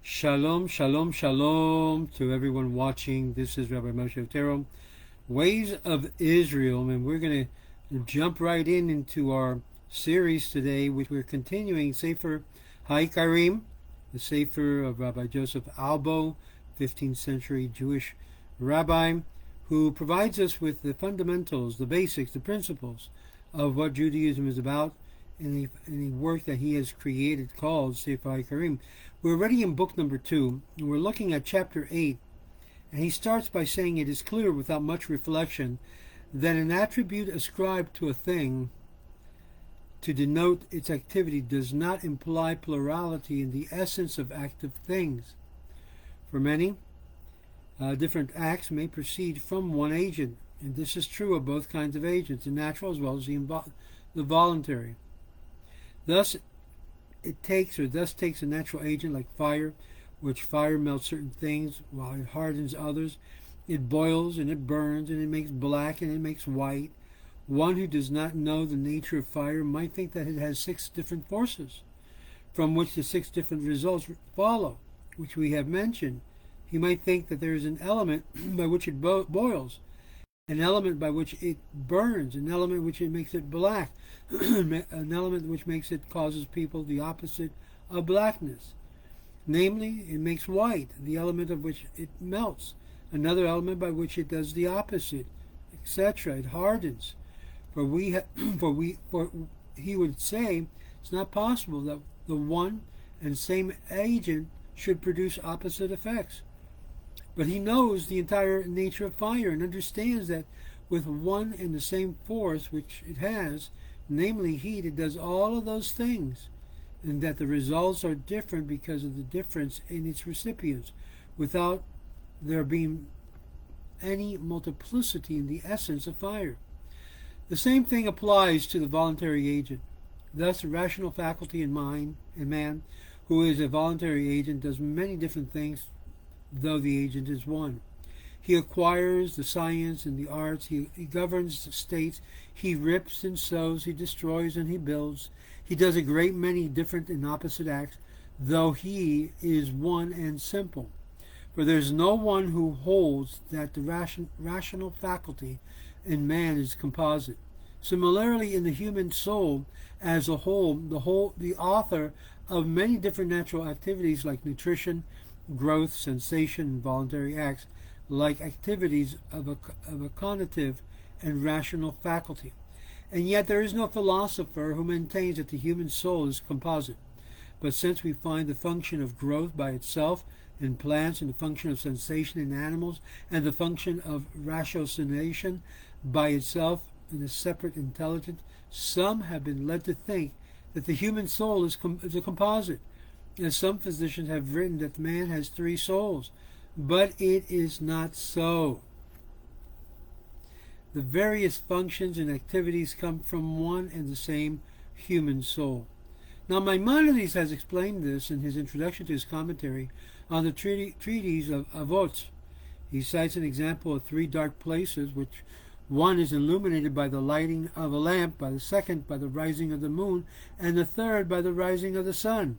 Shalom, shalom, shalom to everyone watching. This is Rabbi Moshe Otero, Ways of Israel, and we're going to jump right into our series today, which we're continuing Sefer Haikkarim, the Sefer of Rabbi Joseph Albo, 15th century Jewish rabbi, who provides us with the fundamentals, the basics, the principles of what Judaism is about in the work that he has created called Sefer Haikkarim. We're already in book number 2, and we're looking at chapter 8, and he starts by saying it is clear without much reflection that an attribute ascribed to a thing to denote its activity does not imply plurality in the essence of active things. For many, different acts may proceed from one agent, and this is true of both kinds of agents, the natural as well as the voluntary. Thus takes a natural agent like fire, which fire melts certain things while it hardens others. It boils and it burns and it makes black and it makes white. One who does not know the nature of fire might think that it has 6 different forces, from which the 6 different results follow, which we have mentioned. He might think that there is an element by which it boils, an element by which it burns, an element which it makes it black, an element which makes it causes people the opposite of blackness. Namely, it makes white, the element of which it melts, another element by which it does the opposite, etc. It hardens. For he would say it's not possible that the one and same agent should produce opposite effects. But he knows the entire nature of fire and understands that with one and the same force which it has, namely heat, it does all of those things, and that the results are different because of the difference in its recipients, without there being any multiplicity in the essence of fire. The same thing applies to the voluntary agent. Thus, the rational faculty in man, who is a voluntary agent, does many different things, though the agent is one. He acquires the science and the arts, he governs the states, he rips and sows, he destroys and he builds. He does a great many different and opposite acts, though he is one and simple. For there is no one who holds that the rational faculty in man is composite. Similarly, in the human soul as a whole, the author of many different natural activities like nutrition, growth, sensation, and voluntary acts, like activities of a cognitive and rational faculty. And yet there is no philosopher who maintains that the human soul is composite. But since we find the function of growth by itself in plants, and the function of sensation in animals, and the function of ratiocination by itself in a separate intelligence, some have been led to think that the human soul is a composite. And some physicians have written that man has 3 souls, but it is not so. The various functions and activities come from one and the same human soul. Now, Maimonides has explained this in his introduction to his commentary on the treatise of Avot. He cites an example of 3 dark places, which one is illuminated by the lighting of a lamp, by the second by the rising of the moon, and the third by the rising of the sun.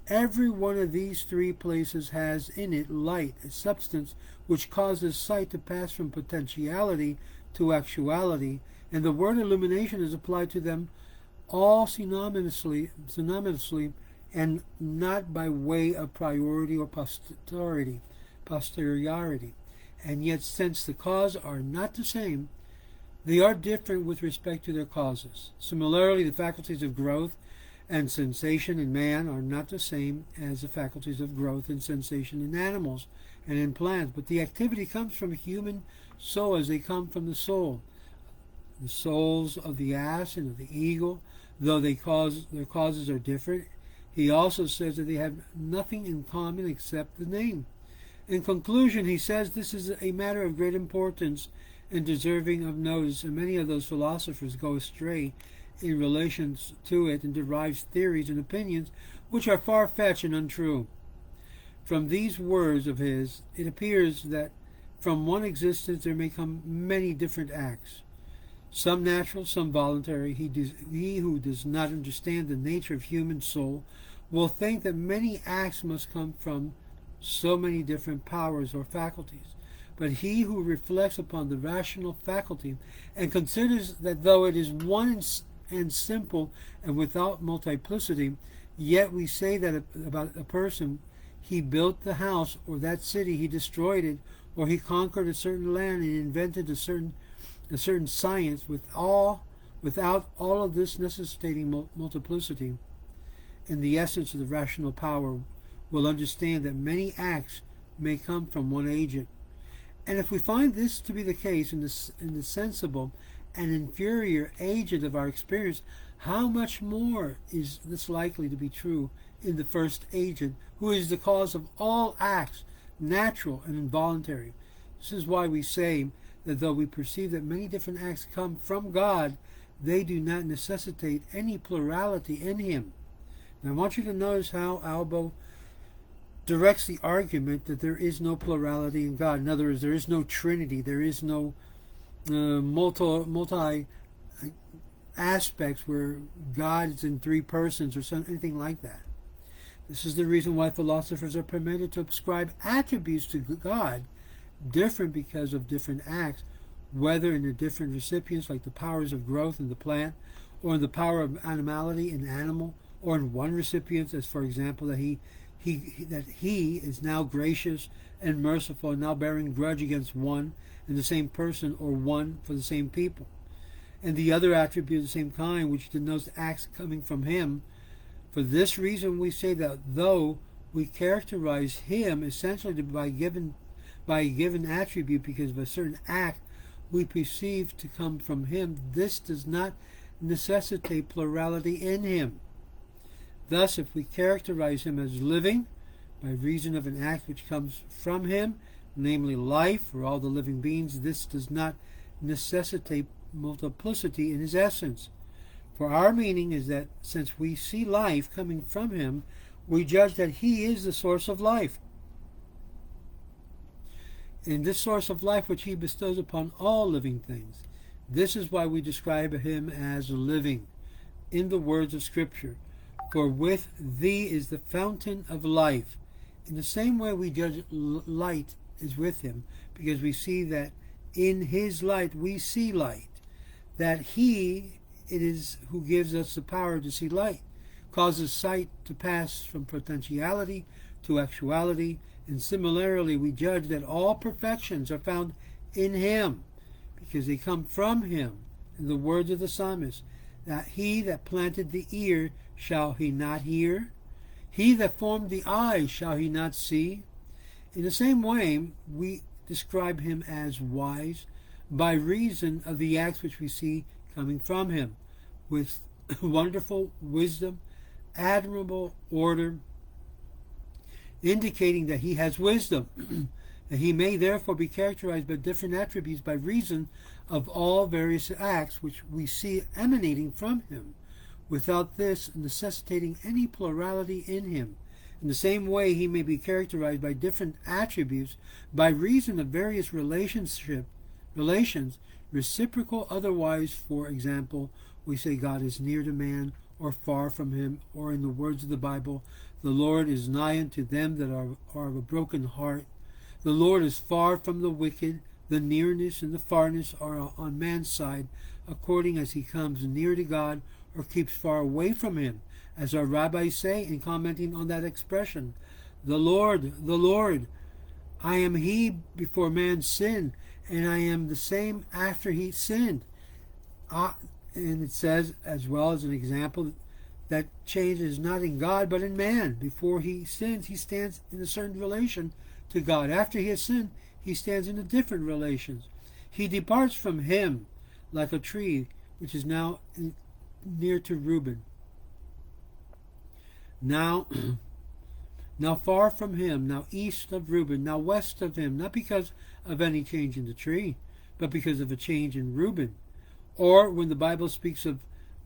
Every one of these 3 places has in it light, a substance which causes sight to pass from potentiality to actuality, and the word illumination is applied to them all synonymously, and not by way of priority or posteriority. And yet, since the cause are not the same, they are different with respect to their causes. Similarly, the faculties of growth and sensation in man are not the same as the faculties of growth and sensation in animals and in plants, but the activity comes from a human soul as they come from the soul. The souls of the ass and of the eagle, though their causes are different, he also says that they have nothing in common except the name. In conclusion, he says this is a matter of great importance and deserving of notice, and many of those philosophers go astray in relation to it and derives theories and opinions which are far-fetched and untrue. From these words of his, it appears that from one existence there may come many different acts. some natural, some voluntary. He who does not understand the nature of human soul will think that many acts must come from so many different powers or faculties. But he who reflects upon the rational faculty and considers that though it is one and simple and without multiplicity, yet we say that about a person, he built the house, or that city he destroyed it, or he conquered a certain land and invented a certain science, without all of this necessitating multiplicity, in the essence of the rational power, will understand that many acts may come from one agent. And if we find this to be the case in the sensible and inferior agent of our experience, how much more is this likely to be true in the first agent, who is the cause of all acts, natural and involuntary? This is why we say that though we perceive that many different acts come from God, they do not necessitate any plurality in him. Now I want you to notice how Albo directs the argument that there is no plurality in God. In other words, there is no Trinity, there is no multi aspects where God is in three persons or anything like that. This is the reason why philosophers are permitted to ascribe attributes to God different because of different acts, whether in the different recipients, like the powers of growth in the plant, or in the power of animality in the animal, or in one recipient, as for example that he is now gracious and merciful, now bearing grudge against one and the same person, or one for the same people. And the other attribute of the same kind, which denotes acts coming from him. For this reason we say that though we characterize him essentially by a given attribute because of a certain act we perceive to come from him, this does not necessitate plurality in him. Thus, if we characterize him as living by reason of an act which comes from him, namely life for all the living beings, this does not necessitate multiplicity in his essence. For our meaning is that since we see life coming from him, we judge that he is the source of life. And this source of life which he bestows upon all living things. This is why we describe him as living in the words of Scripture. For with thee is the fountain of life. In the same way we judge light is with him, because we see that in his light we see light, that he it is who gives us the power to see light, causes sight to pass from potentiality to actuality, and similarly we judge that all perfections are found in him, because they come from him. In the words of the psalmist, that he that planted the ear, shall he not hear? He that formed the eye, shall he not see? In the same way, we describe him as wise by reason of the acts which we see coming from him, with wonderful wisdom, admirable order, indicating that he has wisdom, that he may therefore be characterized by different attributes by reason of all various acts which we see emanating from him, without this necessitating any plurality in him. In the same way, he may be characterized by different attributes by reason of various relations, reciprocal otherwise. For example, we say God is near to man, or far from him, or in the words of the Bible, the Lord is nigh unto them that are of a broken heart. The Lord is far from the wicked. The nearness and the farness are on man's side, according as he comes near to God or keeps far away from him, as our rabbis say in commenting on that expression. The Lord, I am he before man sinned, and I am the same after he sinned. And it says, as well as an example, that change is not in God but in man. Before he sins, he stands in a certain relation to God. After he has sinned, he stands in a different relations. He departs from him like a tree which is now near to Reuben. Now far from him, now east of Reuben, now west of him, not because of any change in the tree, but because of a change in Reuben. Or when the Bible speaks of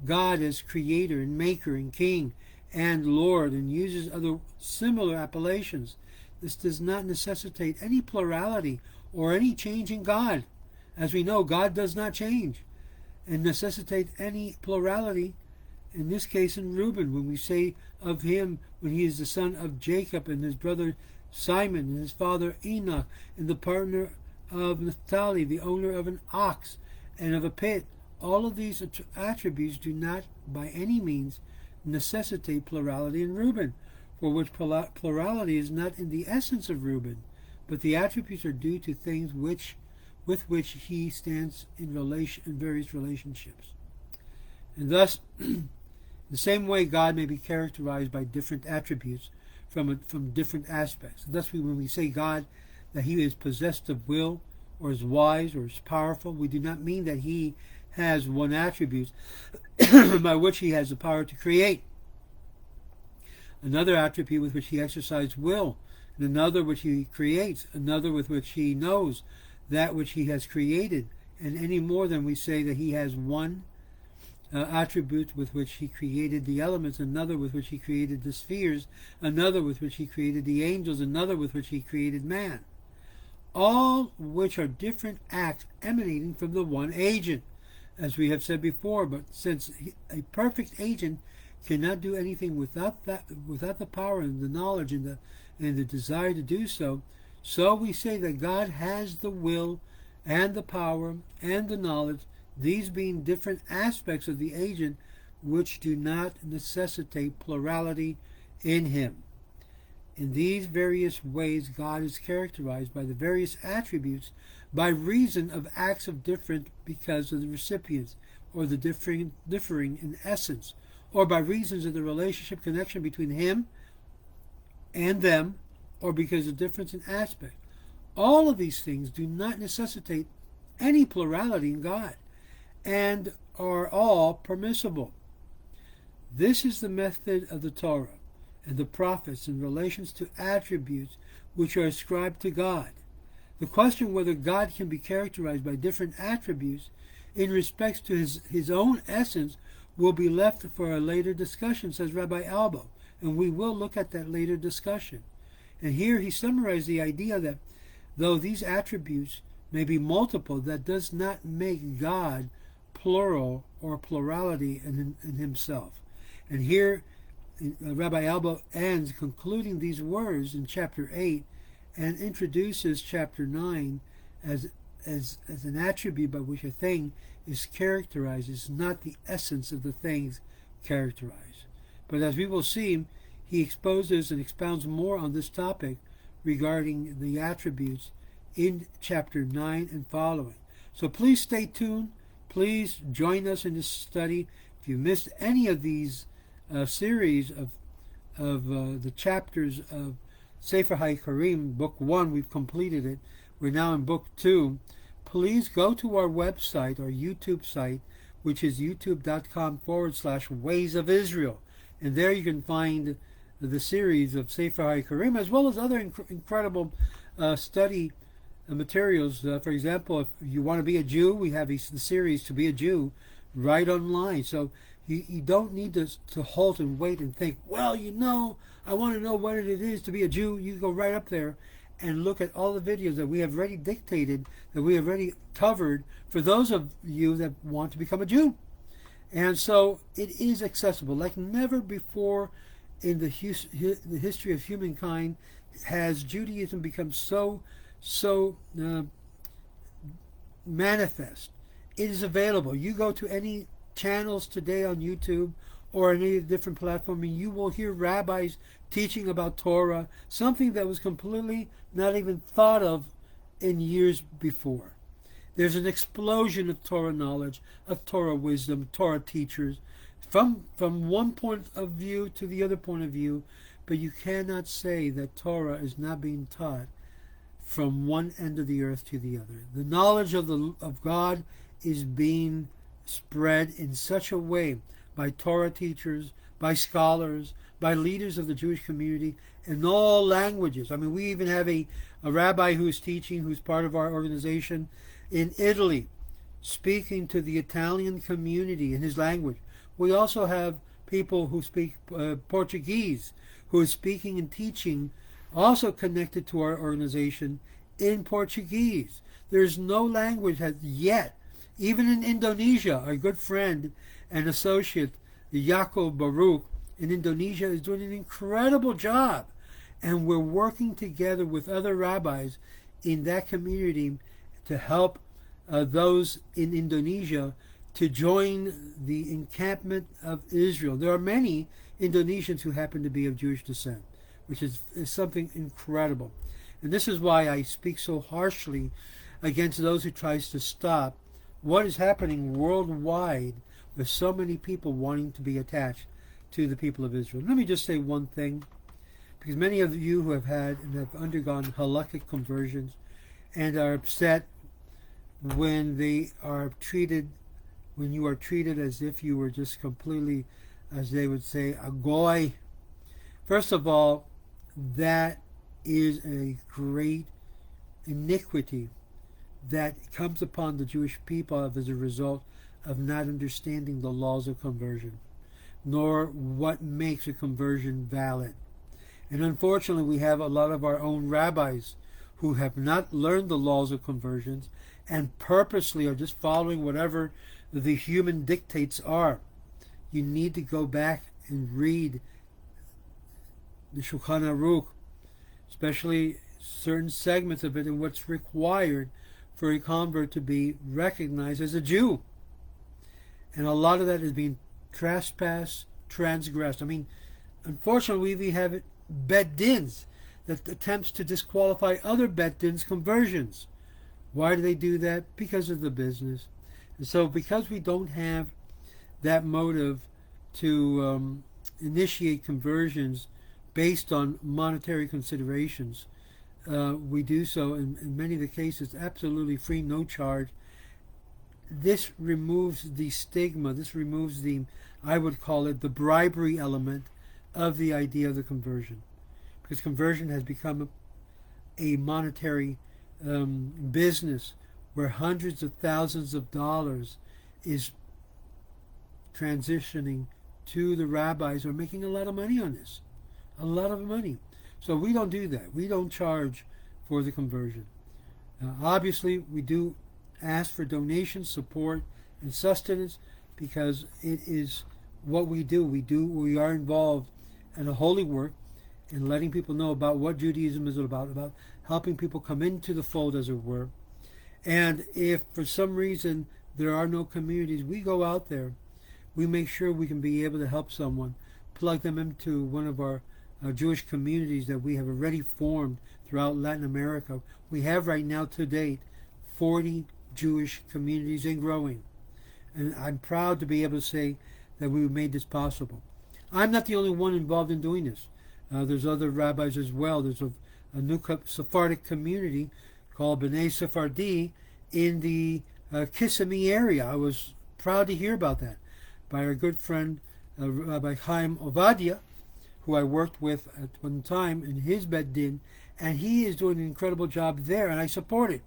God as creator and maker and king and Lord and uses other similar appellations, this does not necessitate any plurality or any change in God. As we know, God does not change. and necessitate any plurality, in this case in Reuben, when we say of him, when he is the son of Jacob, and his brother Simon, and his father Enoch, and the partner of Naphtali, the owner of an ox and of a pit. All of these attributes do not by any means necessitate plurality in Reuben, for which plurality is not in the essence of Reuben, but the attributes are due to things with which he stands in various relationships. And thus, in the same way, God may be characterized by different attributes from different aspects. And thus, when we say God, that he is possessed of will, or is wise, or is powerful, we do not mean that he has one attribute by which he has the power to create, another attribute with which he exercises will, and another which he creates, another with which he knows that which he has created, and any more than we say that he has one attribute with which he created the elements, another with which he created the spheres, another with which he created the angels, another with which he created man, all which are different acts emanating from the one agent, as we have said before. But since a perfect agent cannot do anything without the power and the knowledge and the desire to do so, so we say that God has the will and the power and the knowledge, these being different aspects of the agent which do not necessitate plurality in him. In these various ways, God is characterized by the various attributes by reason of acts of different because of the recipients, or the differing in essence, or by reasons of the relationship connection between him and them, or because of difference in aspect. All of these things do not necessitate any plurality in God, and are all permissible. This is the method of the Torah and the prophets in relations to attributes which are ascribed to God. The question whether God can be characterized by different attributes in respect to his own essence will be left for a later discussion, says Rabbi Albo, and we will look at that later discussion. And here he summarized the idea that though these attributes may be multiple, that does not make God plural or plurality in himself. And here Rabbi Albo ends concluding these words in chapter 8 and introduces chapter 9 as an attribute by which a thing is characterized. Is not the essence of the things characterized. But as we will see, he exposes and expounds more on this topic regarding the attributes in chapter 9 and following. So please stay tuned. Please join us in this study. If you missed any of these series of the chapters of Sefer Haikkarim, Book 1, we've completed it. We're now in Book 2. Please go to our website, our YouTube site, which is youtube.com/Ways of Israel. And there you can find the series of Sefer Haikkarim, as well as other incredible study materials. For example, if you want to be a Jew, we have the series To Be a Jew right online. So you don't need to halt and wait and think, well, I want to know what it is to be a Jew. You go right up there and look at all the videos that we have already dictated, that we have already covered for those of you that want to become a Jew. And so it is accessible. Like never before in the history of humankind has Judaism become so manifest. It is available. You go to any channels today on YouTube or any different platform, and you will hear rabbis teaching about Torah, something that was completely not even thought of in years before. There's an explosion of Torah knowledge, of Torah wisdom, Torah teachers, from one point of view to the other point of view, but you cannot say that Torah is not being taught from one end of the earth to the other. The knowledge of God is being spread in such a way by Torah teachers, by scholars, by leaders of the Jewish community in all languages. I mean, we even have a rabbi who's teaching, who's part of our organization in Italy, speaking to the Italian community in his language. We also have people who speak Portuguese, who are speaking and teaching, also connected to our organization in Portuguese. There's no language yet Even in Indonesia, our good friend and associate, Yaakov Baruch, in Indonesia is doing an incredible job. And we're working together with other rabbis in that community to help those in Indonesia to join the encampment of Israel. There are many Indonesians who happen to be of Jewish descent, which is something incredible. And this is why I speak so harshly against those who tries to stop what is happening worldwide with so many people wanting to be attached to the people of Israel. Let me just say one thing, because many of you who have had and have undergone halakhic conversions and are upset when they are treated, when you are treated as if you were just completely, as they would say, a goy. First of all, that is a great iniquity that comes upon the Jewish people as a result of not understanding the laws of conversion, nor what makes a conversion valid. And unfortunately, we have a lot of our own rabbis who have not learned the laws of conversions and purposely are just following whatever the human dictates are. You need to go back and read the Shulchan Aruch, especially certain segments of it, and what's required for a convert to be recognized as a Jew. And a lot of that is being transgressed. I mean, unfortunately, we have bet dins that attempts to disqualify other bet dins conversions. Why do they do that? Because of the business. And so because we don't have that motive to initiate conversions based on monetary considerations, we do so in many of the cases absolutely free, no charge. This removes the stigma, this removes the, I would call it, the bribery element of the idea of the conversion. Because conversion has become a monetary business where hundreds of thousands of dollars is transitioning to the rabbis who are making a lot of money on this. A lot of money. So we don't do that. We don't charge for the conversion. Obviously, we do ask for donations, support, and sustenance because it is what we do. We are involved in a holy work in letting people know about what Judaism is about helping people come into the fold, as it were. And if for some reason there are no communities, we go out there. We make sure we can be able to help someone, plug them into one of our Jewish communities that we have already formed throughout Latin America. We have right now to date 40 Jewish communities and growing. And I'm proud to be able to say that we made this possible. I'm not the only one involved in doing this. There's other rabbis as well. There's a new Sephardic community called B'nai Sephardi in the Kissimmee area. I was proud to hear about that by our good friend Rabbi Chaim Ovadia, who I worked with at one time in his Beit Din, and he is doing an incredible job there, and I support it.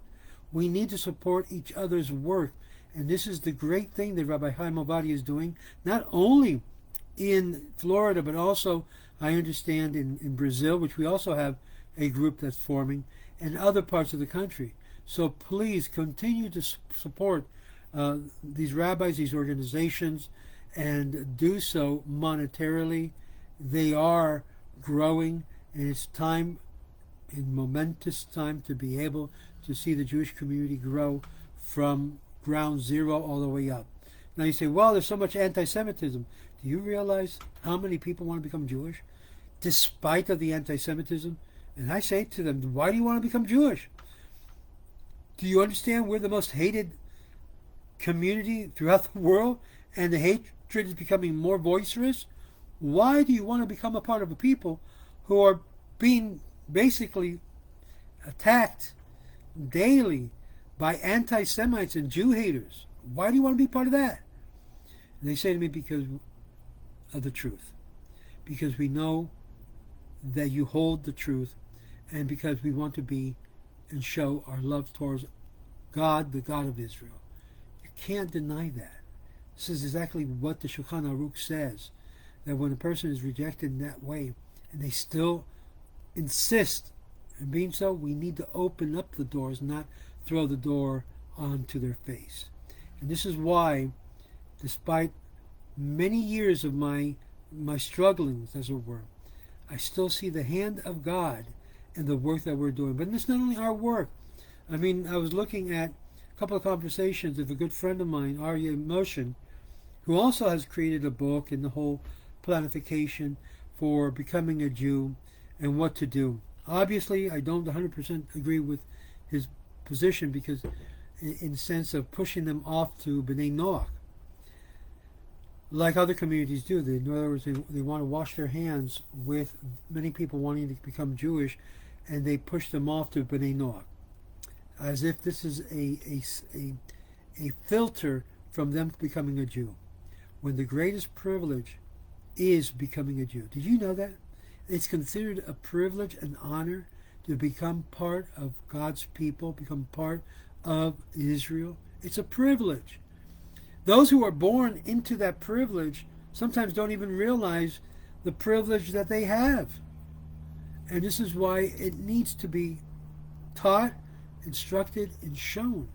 We need to support each other's work, and this is the great thing that Rabbi Chaim Ovadia is doing, not only in Florida, but also, I understand, in Brazil, which we also have a group that's forming, and other parts of the country. So please continue to support these rabbis, these organizations, and do so monetarily. They are growing, and it's time, in momentous time, to be able to see the Jewish community grow from ground zero all the way up. Now you say, well, there's so much anti-Semitism. Do you realize how many people want to become Jewish despite of the anti-Semitism? And I say to them, why do you want to become Jewish? Do you understand we're the most hated community throughout the world, and the hatred is becoming more boisterous? Why do you want to become a part of a people who are being basically attacked daily by anti-Semites and Jew haters? Why do you want to be part of that? And they say to me, because of the truth. Because we know that you hold the truth, and because we want to be and show our love towards God, the God of Israel. You can't deny that. This is exactly what the Shulchan Aruch says, that when a person is rejected in that way, and they still insist in being so, we need to open up the doors, not throw the door onto their face. And this is why, despite many years of my strugglings, as it were, I still see the hand of God in the work that we're doing. But it's not only our work. I mean, I was looking at a couple of conversations with a good friend of mine, Arya Moshin, who also has created a book and the whole planification for becoming a Jew and what to do. Obviously, I don't 100% agree with his position, because in the sense of pushing them off to B'nai Noach, like other communities do. In other words, they want to wash their hands with many people wanting to become Jewish, and they push them off to B'nai Noach, as if this is a filter from them becoming a Jew, when the greatest privilege is becoming a Jew. Did you know that? It's considered a privilege and honor to become part of God's people, become part of Israel. It's a privilege. Those who are born into that privilege sometimes don't even realize the privilege that they have. And this is why it needs to be taught, instructed, and shown.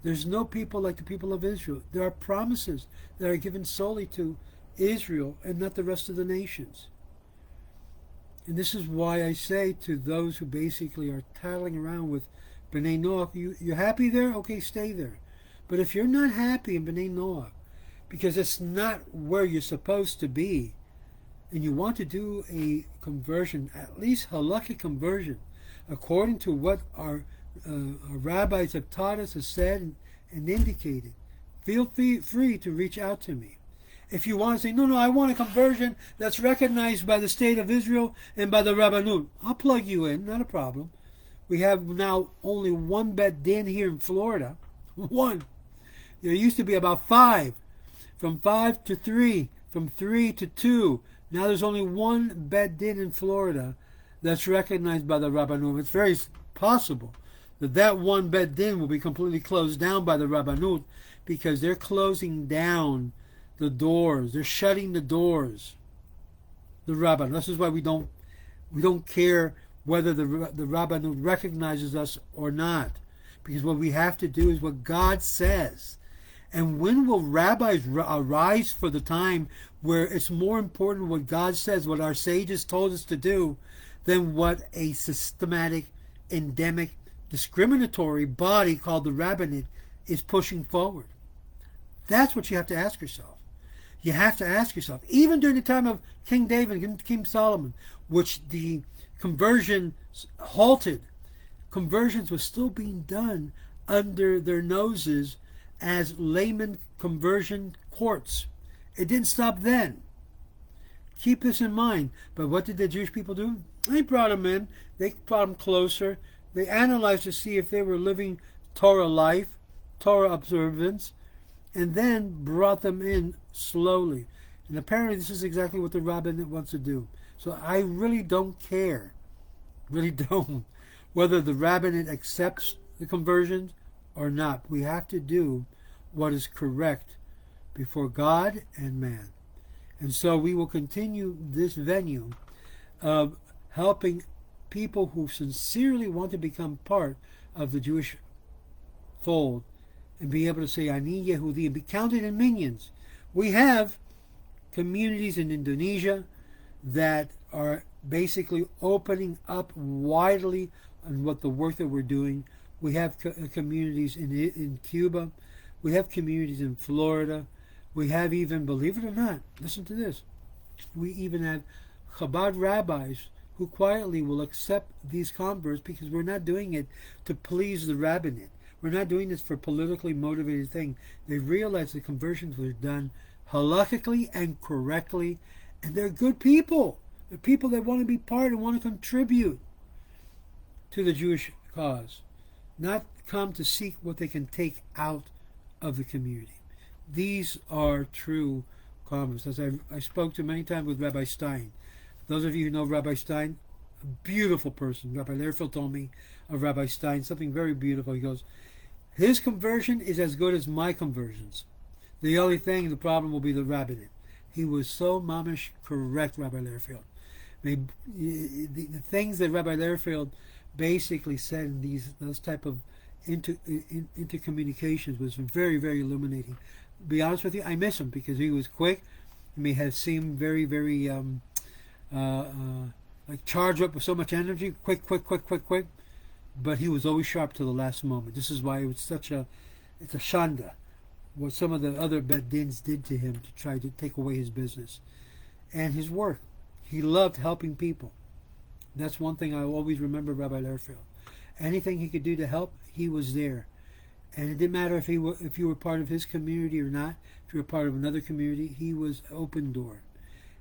There's no people like the people of Israel. There are promises that are given solely to Israel and not the rest of the nations. And this is why I say to those who basically are tattling around with B'nai Noach, you happy there? Okay, stay there. But if you're not happy in B'nai Noach, because it's not where you're supposed to be, and you want to do a conversion, at least halakhic conversion, according to what our rabbis have taught us, have said, and indicated, feel free to reach out to me. If you want to say, no, I want a conversion that's recognized by the state of Israel and by the Rabbanut, I'll plug you in, not a problem. We have now only one bet din here in Florida. One. There used to be about 5. From 5 to 3. From 3 to 2. Now there's only one bet din in Florida that's recognized by the Rabbanut. It's very possible that one bet din will be completely closed down by the Rabbanut, because they're closing down the doors. They're shutting the doors. The Rabbanut. This is why we don't care whether the Rabbanut recognizes us or not, because what we have to do is what God says. And when will rabbis arise for the time where it's more important what God says, what our sages told us to do, than what a systematic, endemic, discriminatory body called the rabbinate is pushing forward? That's what you have to ask yourself. You have to ask yourself, even during the time of King David and King Solomon, which the conversion halted, conversions were still being done under their noses as layman conversion courts. It didn't stop then. Keep this in mind. But what did the Jewish people do? They brought them in. They brought them closer. They analyzed to see if they were living Torah life, Torah observance, and then brought them in slowly. And apparently this is exactly what the rabbinate wants to do. So I really don't care, whether the rabbinate accepts the conversions or not. We have to do what is correct before God and man. And so we will continue this venue of helping people who sincerely want to become part of the Jewish fold and be able to say, Ani Yehudi, and be counted in minions. We have communities in Indonesia that are basically opening up widely on what the work that we're doing. We have communities in Cuba. We have communities in Florida. We have even, believe it or not, listen to this, we even have Chabad rabbis who quietly will accept these converts, because we're not doing it to please the rabbinate. We're not doing this for politically motivated thing. They realize the conversions were done halakhically and correctly, and they're good people. They're people that want to be part and want to contribute to the Jewish cause, not come to seek what they can take out of the community. These are true converts. As I spoke to many times with Rabbi Stein. Those of you who know Rabbi Stein, a beautiful person. Rabbi Lehrfeld told me of Rabbi Stein something very beautiful. He goes, his conversion is as good as my conversions. The only thing, the problem will be the rabbinate. He was so mamish correct, Rabbi Lehrfeld. The things that Rabbi Lehrfeld basically said in those type of intercommunications was very, very illuminating. To be honest with you, I miss him because he was quick. He may have seemed very, very like charged up with so much energy, quick, but he was always sharp to the last moment. This is why it was it's a shanda, what some of the other Bedins did to him to try to take away his business and his work. He loved helping people. That's one thing I always remember Rabbi Lehrfeld. Anything he could do to help, he was there. And it didn't matter if you were part of his community or not, if you were part of another community, he was open door.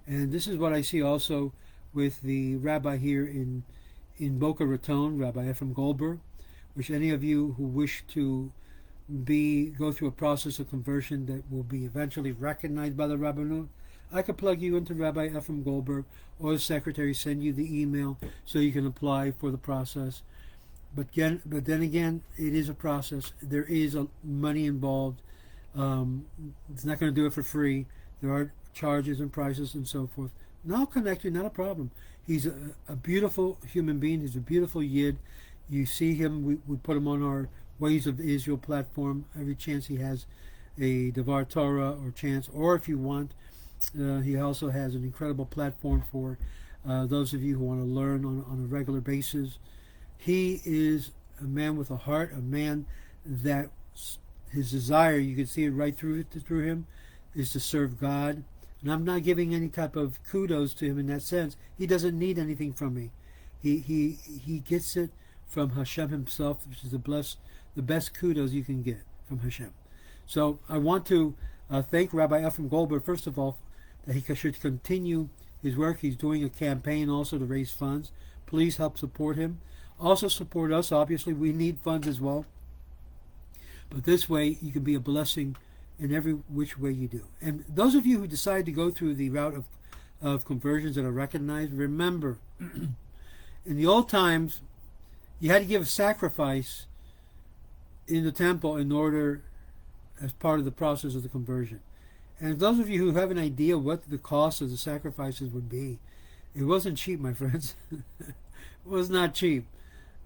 And this is what I see also with the rabbi here in Boca Raton, Rabbi Ephraim Goldberg, which any of you who wish to go through a process of conversion that will be eventually recognized by the Rabbanut, I could plug you into Rabbi Ephraim Goldberg, or the secretary send you the email so you can apply for the process. But then again, it is a process. There is money involved. It's not going to do it for free. There are charges and prices and so forth. And I'll connect you, not a problem. He's a beautiful human being. He's a beautiful Yid. You see him. We put him on our Ways of Israel platform every chance he has a Devar Torah or chance, or if you want, he also has an incredible platform for those of you who want to learn on a regular basis. He is a man with a heart, a man that his desire, you can see it right through him, is to serve God. And I'm not giving any type of kudos to him in that sense. He doesn't need anything from me. He gets it from Hashem himself, which is the best kudos you can get from Hashem. So I want to thank Rabbi Ephraim Goldberg, first of all, that he should continue his work. He's doing a campaign also to raise funds. Please help support him. Also support us. Obviously, we need funds as well. But this way, you can be a blessing in every which way you do. And those of you who decide to go through the route of conversions that are recognized, remember, in the old times, you had to give a sacrifice in the temple in order, as part of the process of the conversion. And those of you who have an idea what the cost of the sacrifices would be, it wasn't cheap, my friends. It was not cheap.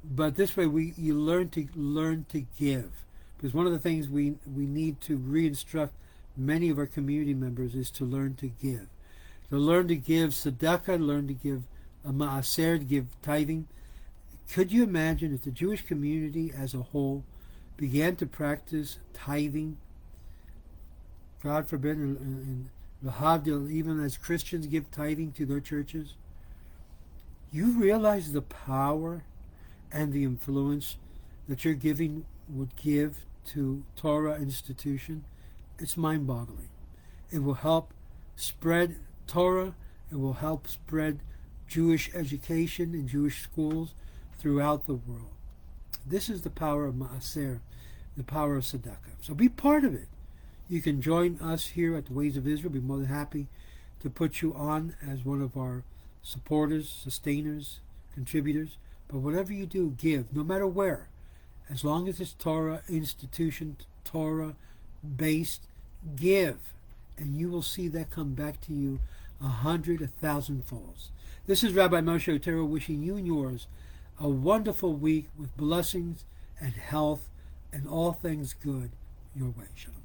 But this way, you learn to give. Because one of the things we need to re-instruct many of our community members is to learn to give. To learn to give tzedakah, learn to give a maaser, to give tithing. Could you imagine if the Jewish community as a whole began to practice tithing? God forbid, and even as Christians give tithing to their churches. You realize the power and the influence that your giving would give to Torah institution. It's mind-boggling. It will help spread Torah. It will help spread Jewish education in Jewish schools throughout the world. This is the power of Maaser, the power of Tzedakah. So be part of it. You can join us here at the Ways of Israel. We'll be more than happy to put you on as one of our supporters, sustainers, contributors. But whatever you do, give, no matter where. As long as it's Torah institution, Torah-based, give. And you will see that come back to you 100, 1,000 folds. This is Rabbi Moshe Otero wishing you and yours a wonderful week with blessings and health and all things good your way. Shalom.